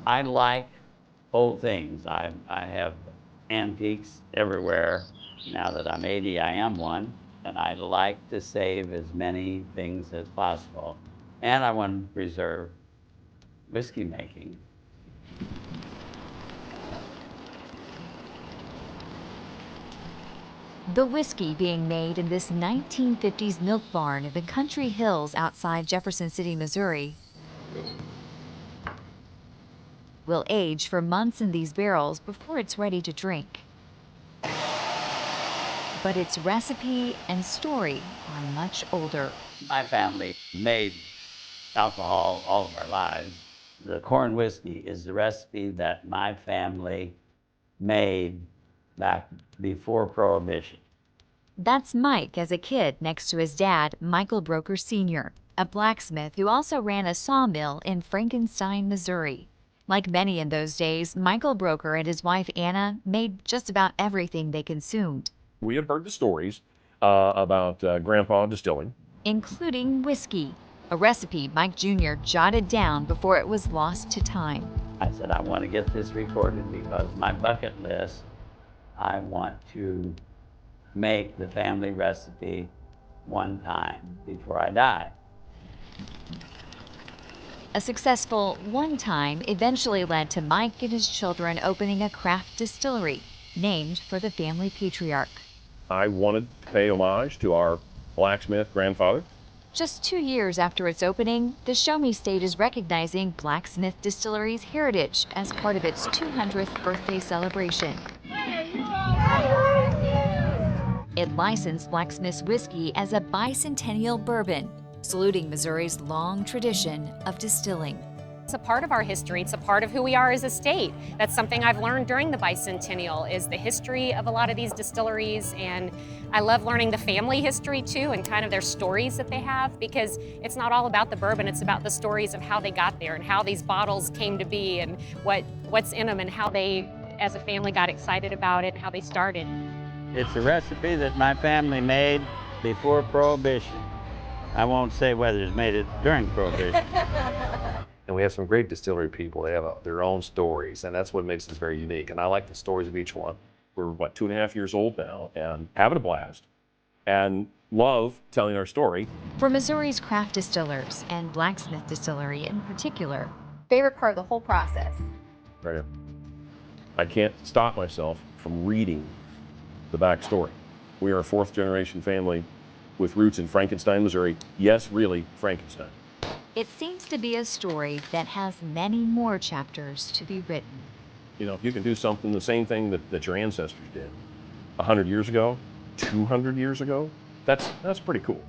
I like old things. I have antiques everywhere. Now that I'm 80, I am one, and I like to save as many things as possible. And I want to preserve whiskey making. The whiskey being made in this 1950s milk barn in the country hills outside Jefferson City, Missouri, will age for months in these barrels before it's ready to drink. But its recipe and story are much older. My family made alcohol all of our lives. The corn whiskey is the recipe that my family made back before Prohibition. That's Mike as a kid next to his dad, Michael Broker Sr., a blacksmith who also ran a sawmill in Frankenstein, Missouri. Like many in those days, Michael Broker and his wife Anna made just about everything they consumed. We had heard the stories about Grandpa distilling, including whiskey, a recipe Mike Jr. jotted down before it was lost to time. I said, I want to get this recorded because my bucket list, I want to make the family recipe one time before I die. A successful one time eventually led to Mike and his children opening a craft distillery named for the family patriarch. I wanted to pay homage to our blacksmith grandfather. Just 2 years after its opening, the Show Me State is recognizing Blacksmith Distillery's heritage as part of its 200th birthday celebration. It licensed Blacksmith's whiskey as a bicentennial bourbon, saluting Missouri's long tradition of distilling. It's a part of our history. It's a part of who we are as a state. That's something I've learned during the bicentennial is the history of a lot of these distilleries, and I love learning the family history too and kind of their stories that they have, because it's not all about the bourbon, it's about the stories of how they got there and how these bottles came to be and what's in them and how they as a family got excited about it and how they started. It's a recipe that my family made before Prohibition. I won't say whether it's made it during Prohibition. And we have some great distillery people. They have their own stories, and that's what makes us very unique. And I like the stories of each one. We're, 2.5 years old now and having a blast and love telling our story. For Missouri's craft distillers and Blacksmith Distillery in particular, favorite part of the whole process? Right. I can't stop myself from reading the backstory. We are a fourth generation family with roots in Frankenstein, Missouri. Yes, really, Frankenstein. It seems to be a story that has many more chapters to be written. You know, if you can do something, the same thing that your ancestors did 100 years ago, 200 years ago, that's pretty cool.